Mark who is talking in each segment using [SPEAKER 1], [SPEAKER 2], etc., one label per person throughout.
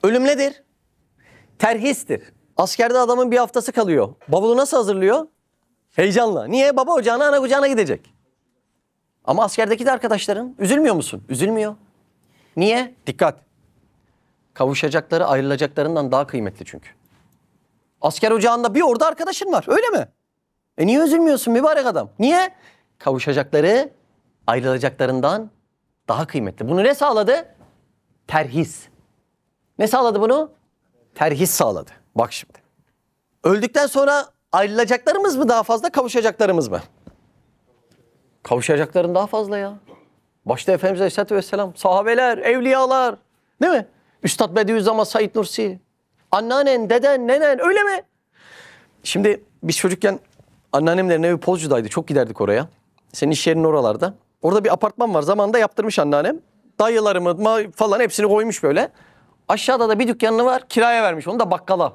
[SPEAKER 1] Ölüm nedir? Terhistir. Askerde adamın bir haftası kalıyor. Bavulu nasıl hazırlıyor? Heyecanla. Niye? Baba ocağına, ana kucağına gidecek. Ama askerdeki de arkadaşların. Üzülmüyor musun? Üzülmüyor. Niye? Dikkat. Kavuşacakları ayrılacaklarından daha kıymetli çünkü. Asker ocağında bir orada arkadaşın var. Öyle mi? Niye üzülmüyorsun mübarek adam? Niye? Kavuşacakları ayrılacaklarından daha kıymetli. Bunu ne sağladı? Terhis. Ne sağladı bunu? Terhis sağladı. Bak şimdi. Öldükten sonra ayrılacaklarımız mı daha fazla, kavuşacaklarımız mı? Kavuşacakların daha fazla ya. Başta Efendimiz Aleyhisselatü Vesselam, sahabeler, evliyalar, değil mi? Üstad Bediüzzaman Said Nursi, anneannen, deden, nenen, öyle mi? Şimdi biz çocukken anneannemlerin evi Pozcu'daydı. Çok giderdik oraya. Senin iş yerinin oralarda. Orada bir apartman var. Zamanında yaptırmış anneannem. Dayılarımı falan hepsini koymuş böyle. Aşağıda da bir dükkanı var. Kiraya vermiş. Onu da bakkala.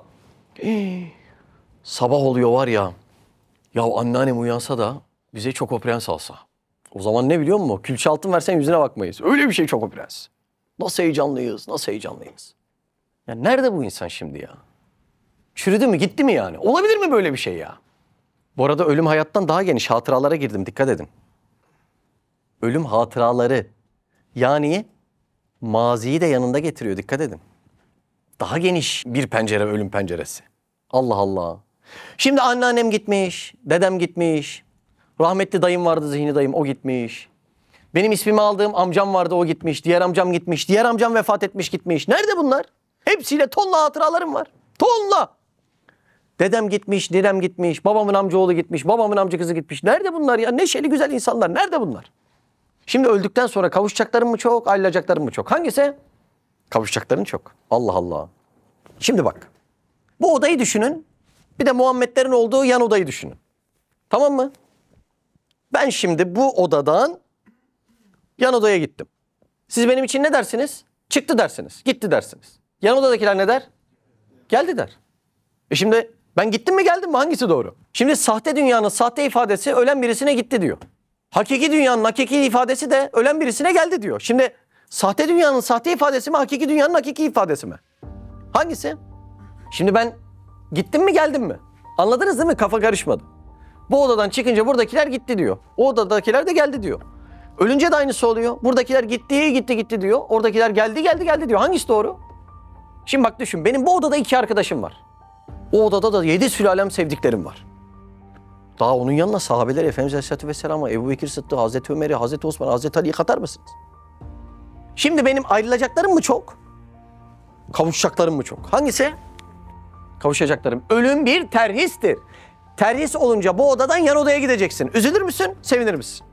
[SPEAKER 1] Sabah oluyor var ya. Ya anneannem uyansa da bize Choco Prens alsa. O zaman ne biliyor musun? Külçe altın versen yüzüne bakmayız. Öyle bir şey Choco Prens. Nasıl heyecanlıyız, nasıl heyecanlıyız. Ya nerede bu insan şimdi ya? Çürüdü mü, gitti mi yani? Olabilir mi böyle bir şey ya? Bu arada ölüm hayattan daha geniş hatıralara girdim. Dikkat edin. Ölüm hatıraları. Yani maziyi de yanında getiriyor. Dikkat edin. Daha geniş bir pencere, ölüm penceresi. Allah Allah. Şimdi anneannem gitmiş, dedem gitmiş. Rahmetli dayım vardı, Zihni dayım, o gitmiş. Benim ismimi aldığım amcam vardı, o gitmiş. Diğer amcam gitmiş. Diğer amcam vefat etmiş, gitmiş. Nerede bunlar? Hepsiyle tonla hatıralarım var. Tonla. Dedem gitmiş, dedem gitmiş. Babamın amcaoğlu gitmiş, babamın amca kızı gitmiş. Nerede bunlar ya? Neşeli güzel insanlar. Nerede bunlar? Şimdi öldükten sonra kavuşacaklarım mı çok, ayrılacaklarım mı çok? Hangisi? Kavuşacakların çok. Allah Allah. Şimdi bak. Bu odayı düşünün. Bir de Muhammedlerin olduğu yan odayı düşünün. Tamam mı? Ben şimdi bu odadan yan odaya gittim. Siz benim için ne dersiniz? Çıktı dersiniz. Gitti dersiniz. Yan odadakiler ne der? Geldi der. Şimdi ben gittim mi geldim mi? Hangisi doğru? Şimdi sahte dünyanın sahte ifadesi ölen birisine gitti diyor. Hakiki dünyanın hakiki ifadesi de ölen birisine geldi diyor. Şimdi sahte dünyanın sahte ifadesi mi? Hakiki dünyanın hakiki ifadesi mi? Hangisi? Şimdi ben gittim mi geldim mi? Anladınız değil mi? Kafa karışmadı. Bu odadan çıkınca buradakiler gitti diyor. O odadakiler de geldi diyor. Ölünce de aynısı oluyor. Buradakiler gitti diyor. Oradakiler geldi diyor. Hangisi doğru? Şimdi bak düşün. Benim bu odada 2 arkadaşım var. O odada da 7 sülalem sevdiklerim var. Daha onun yanına sahabeler Efendimiz Aleyhisselatü Vesselam'ı, Ebu Bekir Sıddık, Hazreti Ömer'i, Hazreti Osman, Hazreti Ali'yi katar mısınız? Şimdi benim ayrılacaklarım mı çok? Kavuşacaklarım mı çok? Hangisi? Kavuşacaklarım. Ölüm bir terhistir. Terhis olunca bu odadan yan odaya gideceksin. Üzülür müsün? Sevinir misin?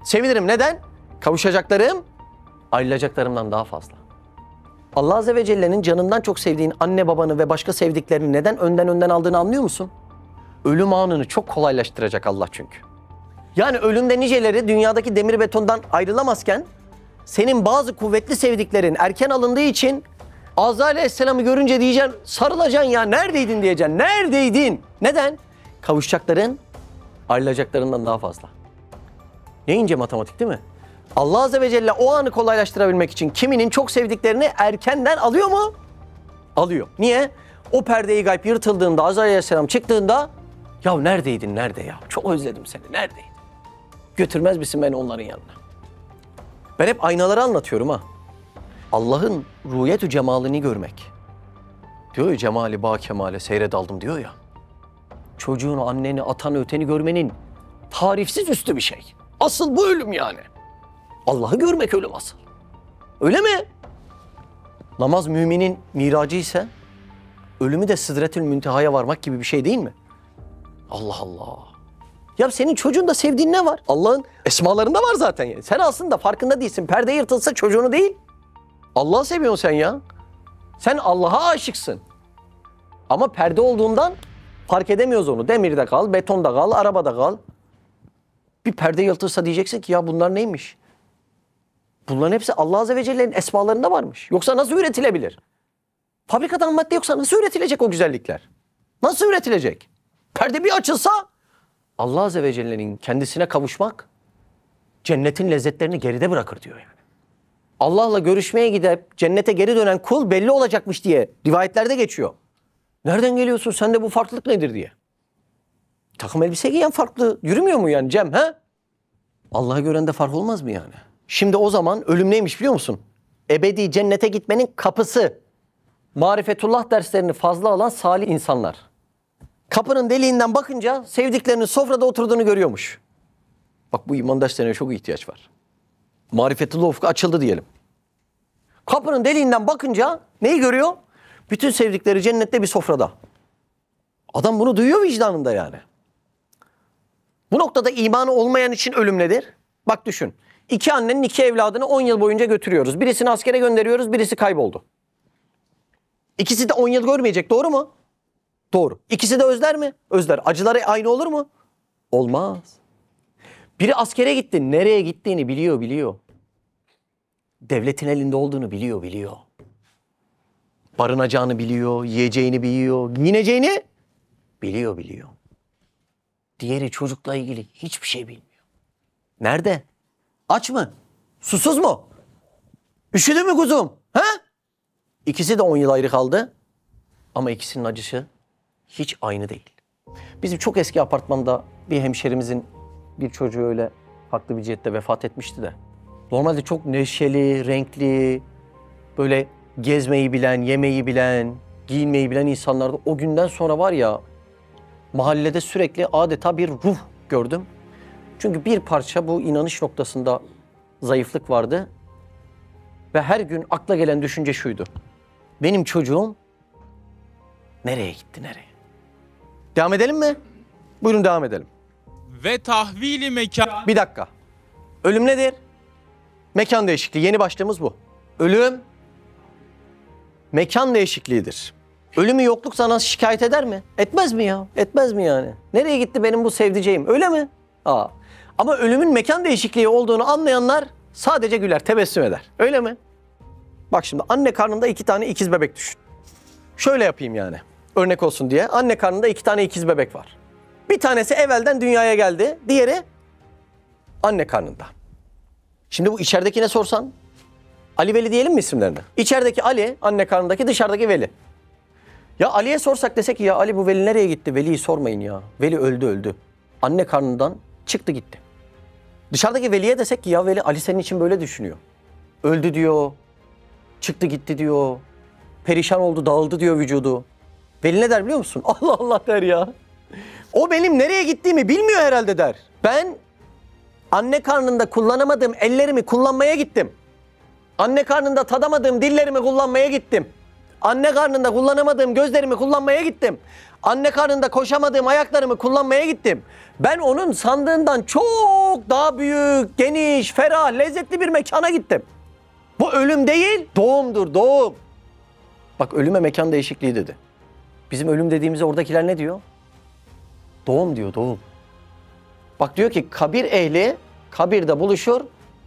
[SPEAKER 1] Sevinirim. Neden? Kavuşacaklarım ayrılacaklarımdan daha fazla. Allah Azze ve Celle'nin canından çok sevdiğin anne babanı ve başka sevdiklerini neden önden aldığını anlıyor musun? Ölüm anını çok kolaylaştıracak Allah çünkü. Yani ölümde niceleri dünyadaki demir betondan ayrılamazken senin bazı kuvvetli sevdiklerin erken alındığı için Azrail Aleyhisselam'ı görünce diyeceksin, sarılacaksın ya, neredeydin diyeceksin. Neredeydin? Neden? Kavuşacakların ayrılacaklarından daha fazla. Ne ince matematik değil mi? Allah Azze ve Celle o anı kolaylaştırabilmek için kiminin çok sevdiklerini erkenden alıyor mu? Alıyor. Niye? O perde-i gayb yırtıldığında, Azrail Aleyhisselam çıktığında, ya neredeydin, nerede ya? Çok özledim seni, neredeydin? Götürmez misin beni onların yanına? Ben hep aynaları anlatıyorum ha. Allah'ın ruhiyetü cemalini görmek. Diyor ya, cemali ba kemale seyre daldım diyor ya. Çocuğunu, anneni, atanı, öteni görmenin tarifsiz üstü bir şey. Asıl bu ölüm yani. Allah'ı görmek ölüm asıl. Öyle mi? Namaz müminin miracı ise ölümü de Sidretül Münteha'ya varmak gibi bir şey değil mi? Allah Allah. Ya senin çocuğunda sevdiğin ne var? Allah'ın esmalarında var zaten yani. Sen aslında farkında değilsin. Perde yırtılsa çocuğunu değil. Allah'ı seviyorsun sen ya. Sen Allah'a aşıksın. Ama perde olduğundan fark edemiyoruz onu. Demirde kal, betonda kal, arabada kal. Bir perde yırtılsa diyeceksin ki ya bunlar neymiş? Bunların hepsi Allah Azze ve Celle'nin esmalarında varmış. Yoksa nasıl üretilebilir? Fabrikadan madde yoksa nasıl üretilecek o güzellikler? Nasıl üretilecek? Perde bir açılsa Allah Azze ve Celle'nin kendisine kavuşmak cennetin lezzetlerini geride bırakır diyor yani. Allah'la görüşmeye gidip cennete geri dönen kul belli olacakmış diye rivayetlerde geçiyor. Nereden geliyorsun? Sende bu farklılık nedir diye. Takım elbise giyen farklı yürümüyor mu yani Cem? He? Allah'ı gören de fark olmaz mı yani? Şimdi o zaman ölüm neymiş biliyor musun? Ebedi cennete gitmenin kapısı. Marifetullah derslerini fazla alan salih insanlar. Kapının deliğinden bakınca sevdiklerinin sofrada oturduğunu görüyormuş. Bak bu iman derslerine çok ihtiyaç var. Marifetullah ufku açıldı diyelim. Kapının deliğinden bakınca neyi görüyor? Bütün sevdikleri cennette bir sofrada. Adam bunu duyuyor vicdanında yani. Bu noktada imanı olmayan için ölüm nedir? Bak düşün. 2 annenin 2 evladını 10 yıl boyunca götürüyoruz. Birisini askere gönderiyoruz, birisi kayboldu. İkisi de 10 yıl görmeyecek, doğru mu? Doğru. İkisi de özler mi? Özler. Acıları aynı olur mu? Olmaz. Biri askere gitti, nereye gittiğini biliyor. Devletin elinde olduğunu biliyor. Barınacağını biliyor, yiyeceğini biliyor, giyineceğini biliyor. Diğeri çocukla ilgili hiçbir şey bilmiyor. Nerede? Aç mı? Susuz mu? Üşüdü mü kuzum? Ha? İkisi de 10 yıl ayrı kaldı. Ama ikisinin acısı hiç aynı değil. Bizim çok eski apartmanda bir hemşerimizin bir çocuğu öyle farklı bir cihette vefat etmişti de. Normalde çok neşeli, renkli, böyle gezmeyi bilen, yemeyi bilen, giyinmeyi bilen insanlardı. O günden sonra var ya, mahallede sürekli adeta bir ruh gördüm. Çünkü bir parça bu inanış noktasında zayıflık vardı. Ve her gün akla gelen düşünce şuydu. Benim çocuğum nereye gitti, nereye? Devam edelim mi? Buyurun devam edelim.
[SPEAKER 2] Ve tahvili mekan.
[SPEAKER 1] Bir dakika. Ölüm nedir? Mekan değişikliği. Yeni başlığımız bu. Ölüm mekan değişikliğidir. Ölümü yokluk sana şikayet eder mi? Etmez mi ya? Etmez mi yani? Nereye gitti benim bu sevdiceğim? Öyle mi? Aa. Ama ölümün mekan değişikliği olduğunu anlayanlar sadece güler, tebessüm eder. Öyle mi? Bak şimdi anne karnında 2 tane ikiz bebek düşün. Şöyle yapayım yani. Örnek olsun diye. Anne karnında 2 tane ikiz bebek var. Bir tanesi evvelden dünyaya geldi. Diğeri anne karnında. Şimdi bu içeridekine sorsan, Ali Veli diyelim mi isimlerini? İçerideki Ali, anne karnındaki, dışarıdaki Veli. Ya Ali'ye sorsak desek ki ya Ali bu Veli nereye gitti? Veli'yi sormayın ya. Veli öldü. Anne karnından çıktı gitti. Dışarıdaki Veli'ye desek ki ya Veli Ali senin için böyle düşünüyor. Öldü diyor, çıktı gitti diyor, perişan oldu, dağıldı diyor vücudu. Veli ne der biliyor musun? Allah Allah der ya. O benim nereye gittiğimi bilmiyor herhalde der. Ben anne karnında kullanamadığım ellerimi kullanmaya gittim. Anne karnında tadamadığım dillerimi kullanmaya gittim. Anne karnında kullanamadığım gözlerimi kullanmaya gittim. Anne karnında koşamadığım ayaklarımı kullanmaya gittim. Ben onun sandığından çok daha büyük, geniş, ferah, lezzetli bir mekana gittim. Bu ölüm değil, doğumdur, doğum. Bak ölüme mekan değişikliği dedi. Bizim ölüm dediğimizde oradakiler ne diyor? Doğum diyor, doğum. Bak diyor ki kabir ehli kabirde buluşur,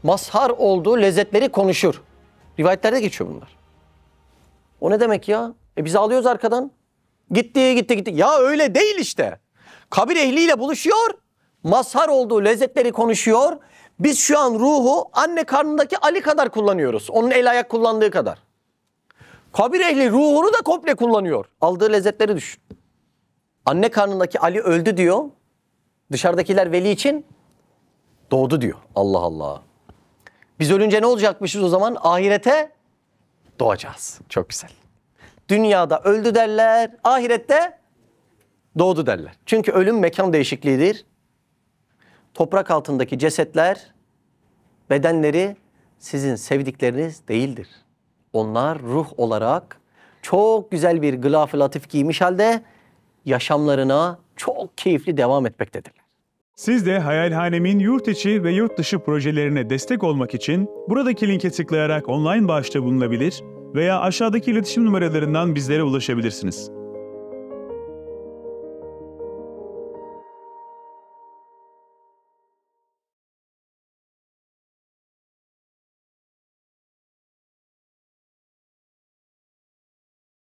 [SPEAKER 1] mazhar olduğu lezzetleri konuşur. Rivayetlerde geçiyor bunlar. O ne demek ya? Biz ağlıyoruz arkadan. Gitti. Ya öyle değil işte. Kabir ehliyle buluşuyor, mazhar olduğu lezzetleri konuşuyor. Biz şu an ruhu anne karnındaki Ali kadar kullanıyoruz. Onun el ayak kullandığı kadar. Kabir ehli ruhunu da komple kullanıyor. Aldığı lezzetleri düşün. Anne karnındaki Ali öldü diyor. Dışarıdakiler Veli için doğdu diyor. Allah Allah. Biz ölünce ne olacakmışız o zaman? Ahirete doğacağız. Çok güzel. Dünyada öldü derler, ahirette doğdu derler. Çünkü ölüm mekan değişikliğidir. Toprak altındaki cesetler, bedenleri sizin sevdikleriniz değildir. Onlar ruh olarak çok güzel bir gılaf-ı latif giymiş halde yaşamlarına çok keyifli devam etmektedirler.
[SPEAKER 3] Siz de Hayalhanem'in yurt içi ve yurt dışı projelerine destek olmak için buradaki linke tıklayarak online bağışta bulunabilir veya aşağıdaki iletişim numaralarından bizlere ulaşabilirsiniz.